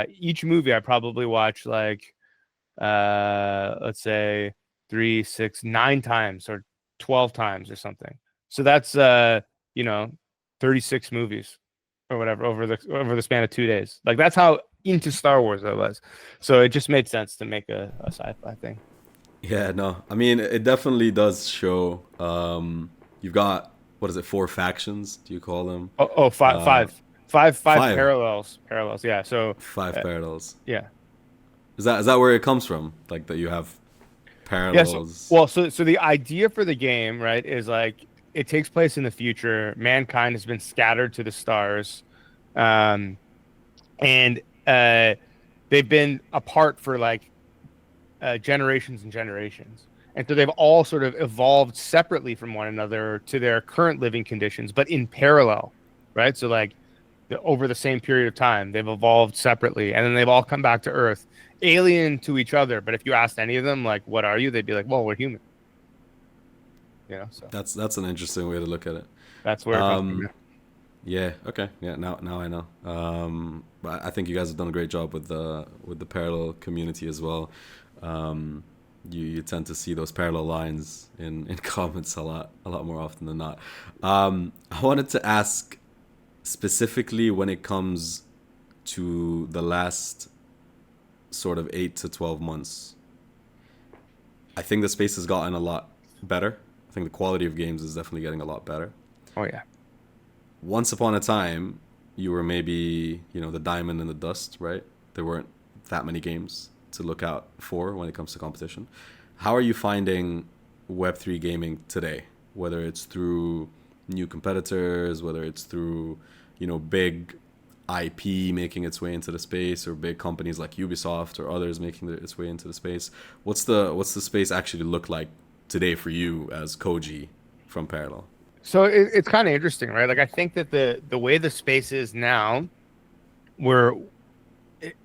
Each movie I probably watched like let's say 3, 6, 9 times or 12 times or something. So that's 36 movies or whatever over the span of 2 days. Like that's how into Star Wars I was. So it just made sense to make a sci-fi thing. Yeah, no. I mean, it definitely does show. You've got, what is it, four factions? Do you call them? Oh, five, Uh, five, five, five five, parallels. Yeah. So five parallels. yeah. Is that where it comes from? Like that you have Yeah. So parallels. well, so the idea for the game, right, is like it takes place in the future. Mankind has been scattered to the stars, um, and they've been apart for like generations and generations. And so they've all sort of evolved separately from one another to their current living conditions, but in parallel, right? So like over the same period of time, they've evolved separately, and then they've all come back to Earth, alien to each other. But if you asked any of them, like, "What are you?" They'd be like, "Well, we're human." So That's an interesting way to look at it. that's where it comes from. Um, yeah, okay, yeah. Now I know. But I think you guys have done a great job with the parallel community as well. Um, you tend to see those parallel lines in comments a lot more often than not. I wanted to ask specifically when it comes to the last sort of 8 to 12 months. I think the space has gotten a lot better. I think the quality of games is definitely getting a lot better. Oh yeah. Once upon a time, you were maybe, the diamond in the dust, right? There weren't that many games to look out for when it comes to competition. How are you finding Web3 gaming today? Whether it's through new competitors, whether it's through, big IP making its way into the space, or big companies like Ubisoft or others making its way into the space. What's the space actually look like today for you as Koji from Parallel? So it's kind of interesting, right? Like I think that the way the space is now, where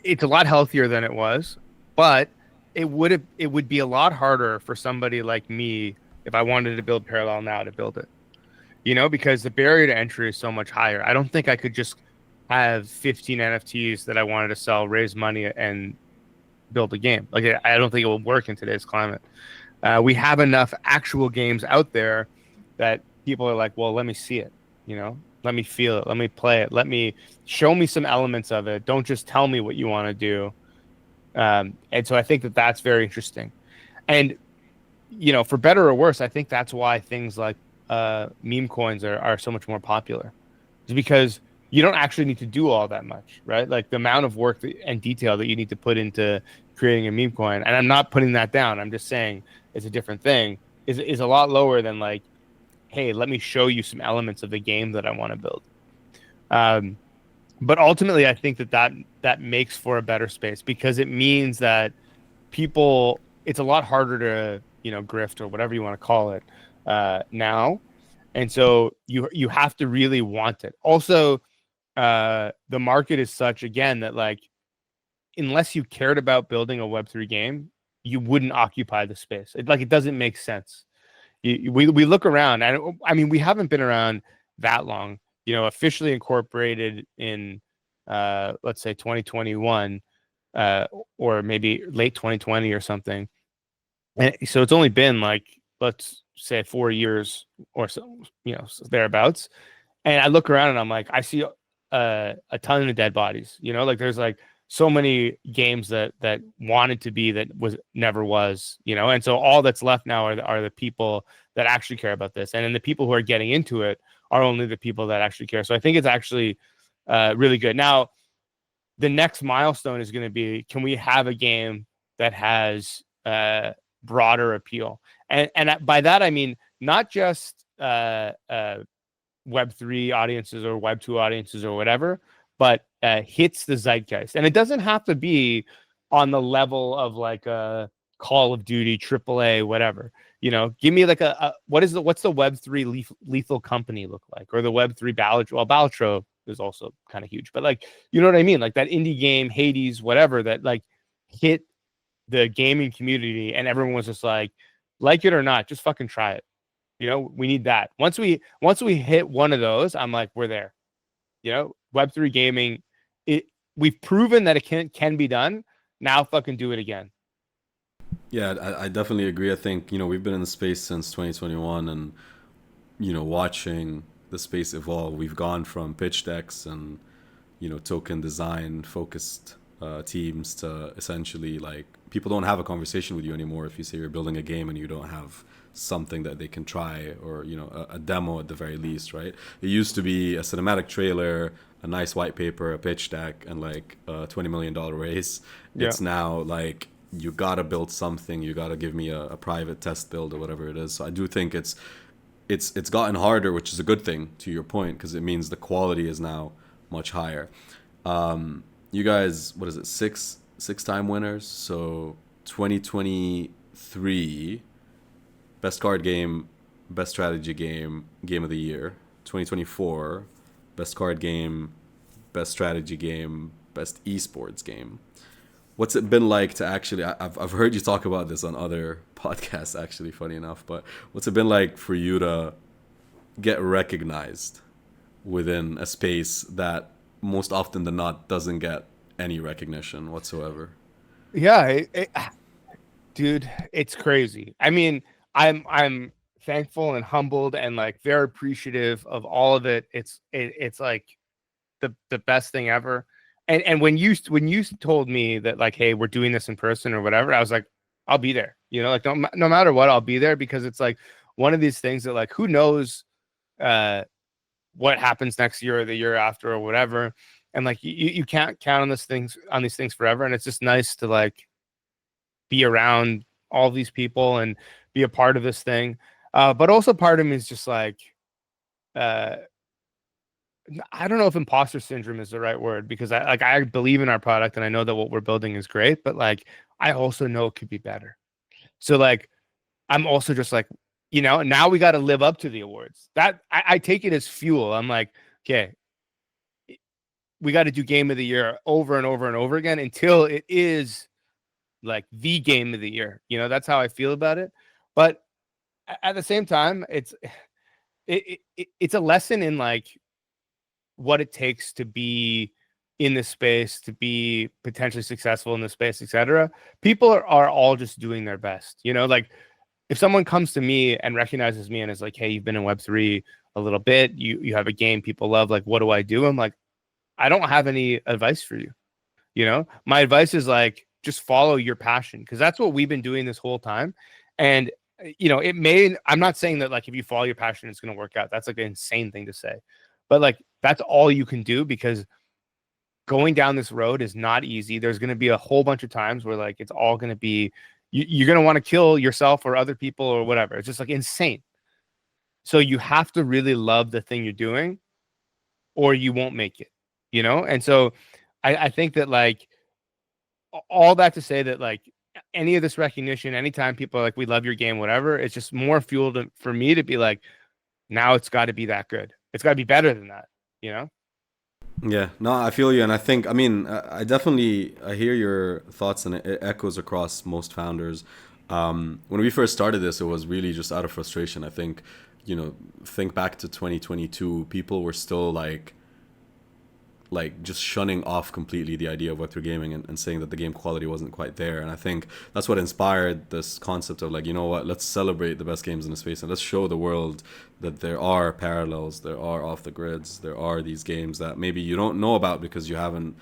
it's a lot healthier than it was, but it would be a lot harder for somebody like me if I wanted to build Parallel now to build it. Because the barrier to entry is so much higher. I don't think I could just have 15 NFTs that I wanted to sell, raise money, and build a game. Like I don't think it will work in today's climate. We have enough actual games out there that people are like, well, let me see it, let me feel it, let me play it, let me show me some elements of it. Don't just tell me what you want to do. And so I think that that's very interesting. And for better or worse, I think that's why things like meme coins are so much more popular. It's because you don't actually need to do all that much, right? Like the amount of work and detail that you need to put into creating a meme coin, and I'm not putting that down. I'm just saying it's a different thing. Is a lot lower than like, hey, let me show you some elements of the game that I want to build. Um, but ultimately, I think that makes for a better space because it means that people, it's a lot harder to grift or whatever you want to call it now, and so you have to really want it. Also, the market is such again that like unless you cared about building a Web3 game, you wouldn't occupy the space. It doesn't make sense. We look around, and I mean we haven't been around that long. Officially incorporated in let's say 2021 uh, or maybe late 2020 or something. And so it's only been like let's say 4 years or so, thereabouts. And I look around and I'm like, I see a ton of dead bodies. Like there's like so many games that wanted to be that was never was. And so all that's left now are the people that actually care about this, and then the people who are getting into it are only the people that actually care. So I think it's actually really good. Now the next milestone is going to be, can we have a game that has broader appeal? And by that I mean not just Web3 audiences or Web2 audiences or whatever, but hits the zeitgeist. And it doesn't have to be on the level of like a Call of Duty, AAA, whatever. Give me like what's the Web3 lethal company look like, or the Web3 Balatro? Well, Balatro is also kind of huge, but like, you know what I mean? Like that indie game, Hades, whatever, that like hit the gaming community, and everyone was just like it or not, just fucking try it. We need that. Once we hit one of those, I'm like, we're there. Web3 gaming, it we've proven that it can be done. Now fucking do it again. Yeah, I definitely agree. I think, we've been in the space since 2021, and, watching the space evolve. We've gone from pitch decks and, token design focused teams to essentially like people don't have a conversation with you anymore if you say you're building a game and you don't have something that they can try, or a demo at the very least, right? It used to be a cinematic trailer, a nice white paper, a pitch deck, and like a $20 million raise. Yeah. It's now like you gotta build something, you gotta give me a private test build or whatever it is. So I do think it's gotten harder, which is a good thing to your point, because it means the quality is now much higher. You guys, what is it, six time winners? So 2023 best card game, best strategy game, game of the year. 2024 best card game, best strategy game, best esports game. what's it been like to actually? I've heard you talk about this on other podcasts, actually, funny enough. But what's it been like for you to get recognized within a space that most often than not doesn't get any recognition whatsoever? Yeah, dude, it's crazy. I mean, I'm thankful and humbled and like very appreciative of all of it. It's like the best thing ever. And when you told me that like, hey, we're doing this in person or whatever, I was like, I'll be there. Like no matter what, I'll be there because it's like one of these things that like who knows uh what happens next year or the year after or whatever. And like you can't count on these things forever. And it's just nice to like be around all these people and be a part of this thing. But also part of me is just like uh I don't know if imposter syndrome is the right word because I believe in our product and I know that what we're building is great, but like I also know it could be better. So like I'm also just like, now we got to live up to the awards. That I take it as fuel. I'm like, okay, we got to do game of the year over and over and over again until it is like the game of the year. That's how I feel about it. But at the same time, it's a lesson in like what it takes to be in this space, to be potentially successful in this space, etc. People are all just doing their best. Like if someone comes to me and recognizes me and is like, hey, you've been in Web3 a little bit, you have a game people love, like, what do I do? I'm like, I don't have any advice for you. My advice is like, just follow your passion because that's what we've been doing this whole time. And, I'm not saying that like if you follow your passion, it's going to work out. That's like an insane thing to say. But like, that's all you can do because going down this road is not easy. There's going to be a whole bunch of times where like it's all going to be, you're going to want to kill yourself or other people or whatever. It's just like insane. So you have to really love the thing you're doing or you won't make it. And so I think that like all that to say that like any of this recognition, anytime people are like, we love your game, whatever, it's just more fuel for me to be like, now it's got to be that good. It's got to be better than that, you know? Yeah, no, I feel you, and I think, I mean, I definitely I hear your thoughts, and it echoes across most founders. When we first started this, it was really just out of frustration. I think, think back to 2022, people were still like just shunning off completely the idea of Web3 gaming, and saying that the game quality wasn't quite there. And I think that's what inspired this concept of like, you know what, let's celebrate the best games in the space and let's show the world that there are parallels, there are off the grids, there are these games that maybe you don't know about because you haven't,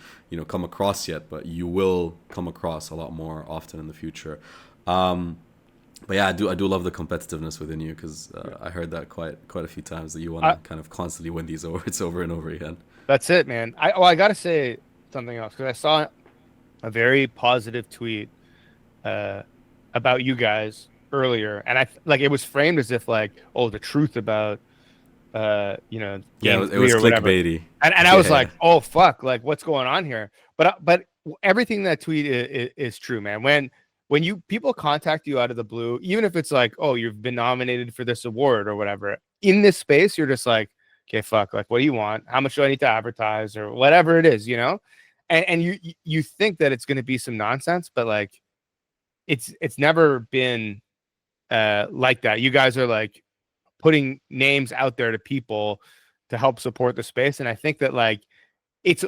come across yet, but you will come across a lot more often in the future. Um, but yeah, I do love the competitiveness within you because I heard that quite a few times that you want I, to kind of constantly win these awards over and over again. that's it, man. I got to say something else because I saw a very positive tweet uh, about you guys earlier, and like it was framed as if like, oh, the truth about Yeah, game it three was or whatever. clickbaity. And I was Yeah, like, oh fuck, like what's going on here? But everything that tweet is true, man. When you people contact you out of the blue, even if it's like, oh, you've been nominated for this award or whatever, in this space, you're just like, okay, fuck, like what do you want? How much do I need to advertise or whatever it is? And you think that it's gonna be some nonsense, but like it's never been like that. You guys are like putting names out there to people to help support the space. And I think that like it's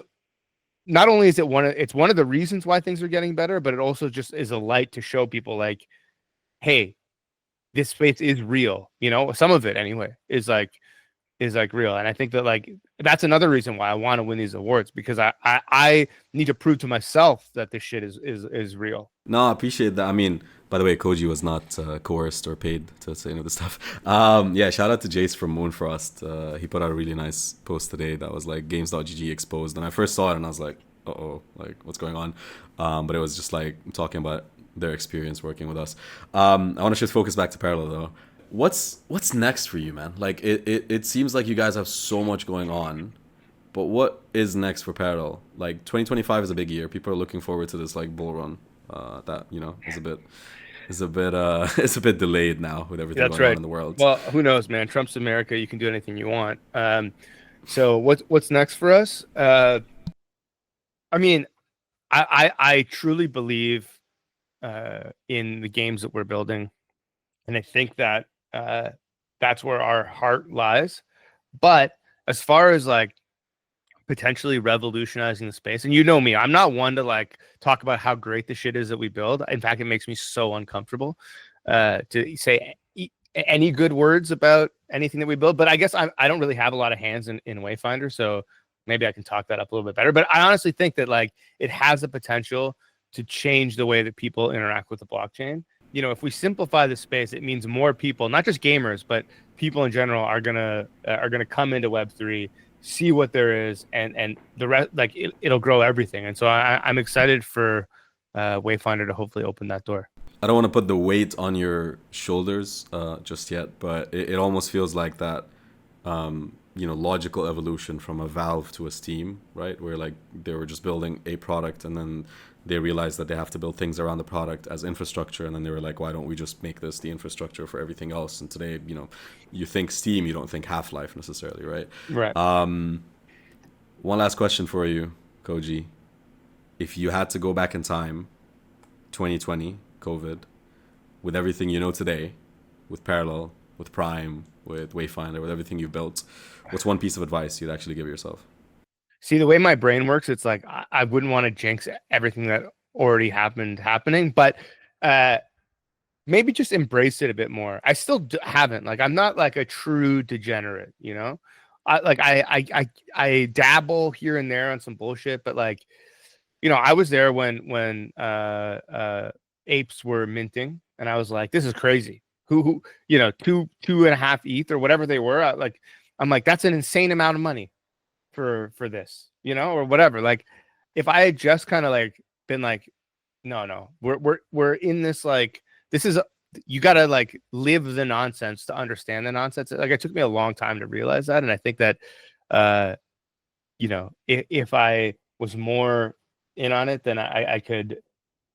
not only is it's one of the reasons why things are getting better, but it also just is a light to show people like, hey, this space is real. Some of it anyway is like real. And I think that like that's another reason why I want to win these awards because I need to prove to myself that this shit is real. no, I appreciate that. I mean, by the way, Koji was not coerced or paid to say any of this stuff. Yeah, shout out to Jace from Moonfrost. He put out a really nice post today that was like games.gg exposed, and I first saw it and I was like, uh oh, like what's going on? But it was just like talking about their experience working with us. I want to shift focus back to Parallel though. What's next for you, man? Like it seems like you guys have so much going on, but what is next for Parallel? Like 2025 is a big year. People are looking forward to this like bull run. That is a bit it's a bit delayed now with everything That's going on right. in the world. Well, who knows, man? Trump's America. You can do anything you want. So what's next for us? I mean, I truly believe in the games that we're building, and I think that uh, that's where our heart lies. But as far as like potentially revolutionizing the space, and you know me, I'm not one to like talk about how great the shit is that we build. In fact, it makes me so uncomfortable to say any good words about anything that we build. But I guess I don't really have a lot of hands in Wayfinder, so maybe I can talk that up a little bit better. But I honestly think that like it has the potential to change the way that people interact with the blockchain. You know, if we simplify the space, it means more people, not just gamers, but people in general, are gonna come into Web3, see what there is, and the rest, like it'll grow everything. And so I'm excited for Wayfinder to hopefully open that door. I don't want to put the weight on your shoulders just yet, but it almost feels like that, logical evolution from a Valve to a Steam, right? Where like they were just building a product and then they realized that they have to build things around the product as infrastructure, and then they were like, why don't we just make this the infrastructure for everything else? And today, you think Steam, you don't think Half-Life necessarily, right? Right. One last question for you, Koji. If you had to go back in time, 2020, COVID, with everything you know today, with Parallel, with Prime, with Wayfinder, with everything you've built, what's one piece of advice you'd actually give yourself? See, the way my brain works, it's like I wouldn't want to jinx everything that already happening, but uh, maybe just embrace it a bit more. I still haven't. Like, I'm not like a true degenerate, you know. I dabble here and there on some bullshit, but like, I was there when apes were minting, and I was like, this is crazy. Who, 2.5 ETH or whatever they were. I'm like, that's an insane amount of money for this, or whatever. Like, if I had just kind of like been like, no, we're in this, like, this is you got to like live the nonsense to understand the nonsense. Like, it took me a long time to realize that, and I think that if I was more in on it, then I could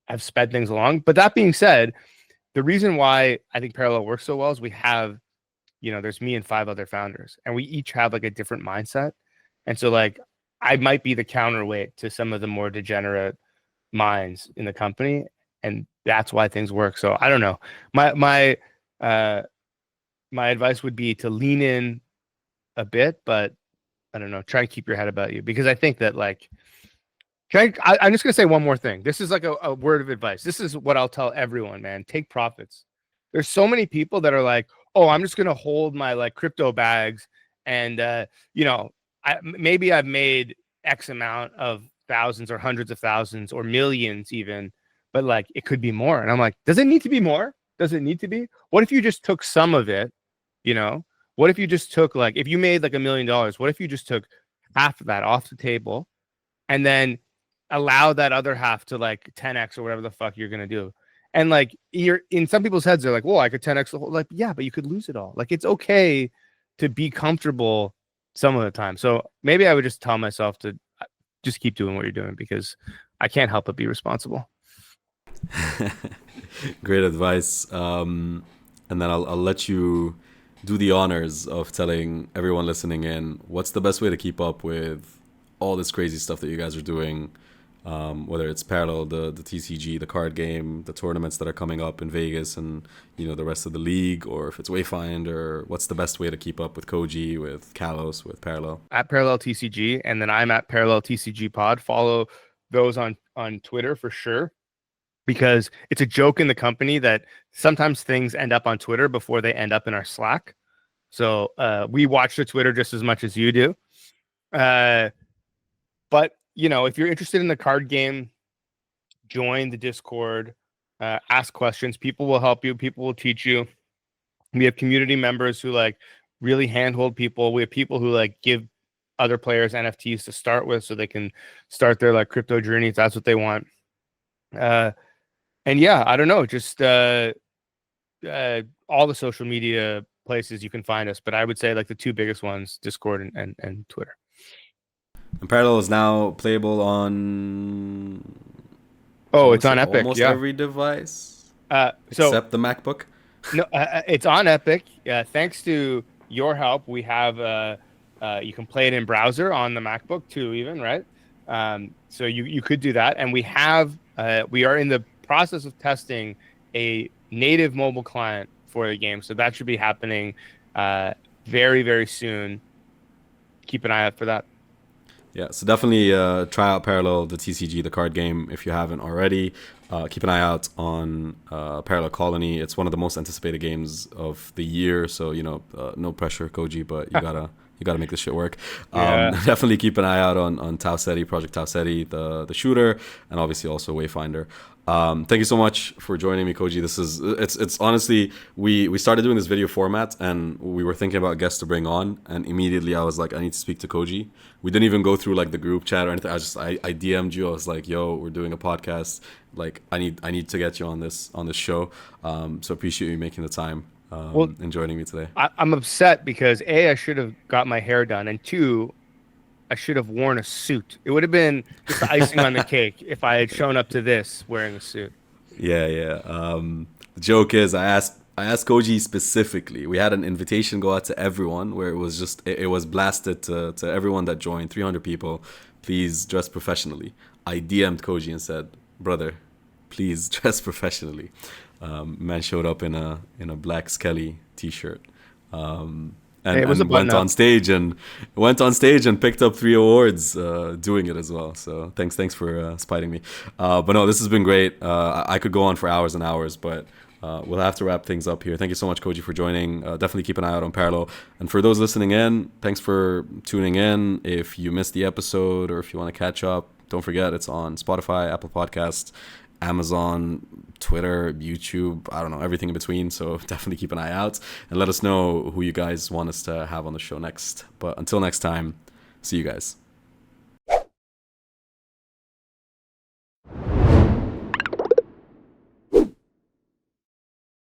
have sped things along. But that being said, the reason why I think Parallel works so well is we have, there's me and 5 other founders, and we each have like a different mindset. And so like I might be the counterweight to some of the more degenerate minds in the company, and that's why things work. So I don't know. Uh my advice would be to lean in a bit, but I don't know, try to keep your head about you, because I think that like I'm just gonna say one more thing. This is like a word of advice. This is what I'll tell everyone, man. Take profits. There's so many people that are like, oh, I'm just gonna hold my like crypto bags, and maybe I've made X amount of thousands or hundreds of thousands or millions even, but like it could be more. And I'm like, does it need to be more? Does it need to be? What if you just took some of it? You know, what if you just took, like, if you made like $1 million, what if you just took half of that off the table, and then allow that other half to like 10x or whatever the fuck you're gonna do? And like, you're in some people's heads, they're like, well, I could 10x the whole, like, yeah, but you could lose it all. Like, it's okay to be comfortable some of the time. So maybe I would just tell myself to just keep doing what you're doing, because I can't help but be responsible. Great advice. And then I'll let you do the honors of telling everyone listening in what's the best way to keep up with all this crazy stuff that you guys are doing, whether it's Parallel, the TCG, the card game, the tournaments that are coming up in Vegas, and the rest of the league, or if it's Wayfinder. What's the best way to keep up with Koji, with Kalos, with Parallel? At Parallel TCG, and then I'm at Parallel TCG Pod. Follow those on Twitter for sure, because it's a joke in the company that sometimes things end up on Twitter before they end up in our Slack. So we watch the Twitter just as much as you do. But if you're interested in the card game, join the Discord, ask questions. People will help you. People will teach you. We have community members who like really handhold people. We have people who like give other players NFTs to start with, so they can start their like crypto journey if that's what they want. And yeah, I don't know, just all the social media places you can find us, but I would say like the two biggest ones, Discord and Twitter. And Parallel is now playable on, I Oh, want it's to say on Epic, almost yeah. every device So except the MacBook. no, it's on Epic. Thanks to your help, we have you can play it in browser on the MacBook too, even, right? So you could do that, and we are in the process of testing a native mobile client for the game, so that should be happening uh, very very soon. Keep an eye out for that. Yeah, so definitely try out Parallel, the TCG, the card game, if you haven't already. Keep an eye out on Parallel Colony. It's one of the most anticipated games of the year. So no pressure, Koji, but you gotta make this shit work. Yeah. Definitely keep an eye out on Tau Ceti, Project Tau Ceti, the shooter, and obviously also Wayfinder. Thank you so much for joining me, Koji. It's honestly, we started doing this video format and we were thinking about guests to bring on, and immediately I was like, I need to speak to Koji. We didn't even go through like the group chat or anything. I DM'd you. I was like, yo, we're doing a podcast. Like I need to get you on this show. So appreciate you making the time Well, and joining me today. I'm upset because A, I should have got my hair done, and two, I should have worn a suit. It would have been just the icing on the cake if I had shown up to this wearing a suit. Yeah, yeah. The joke is, I asked Koji specifically. We had an invitation go out to everyone where it was blasted to everyone that joined, 300 people. Please dress professionally. I DM'd Koji and said, brother, please dress professionally. Man showed up in a black Skelly t-shirt. Hey, it was a And button up. went on stage and picked up 3 awards doing it as well. So thanks for spiting me. But no, this has been great. I could go on for hours and hours, but we'll have to wrap things up here. Thank you so much, Koji, for joining. Definitely keep an eye out on Parallel. And for those listening in, thanks for tuning in. If you missed the episode or if you want to catch up, don't forget it's on Spotify, Apple Podcasts, Amazon, Twitter, YouTube, I don't know, everything in between. So definitely keep an eye out and let us know who you guys want us to have on the show next. But until next time, see you guys.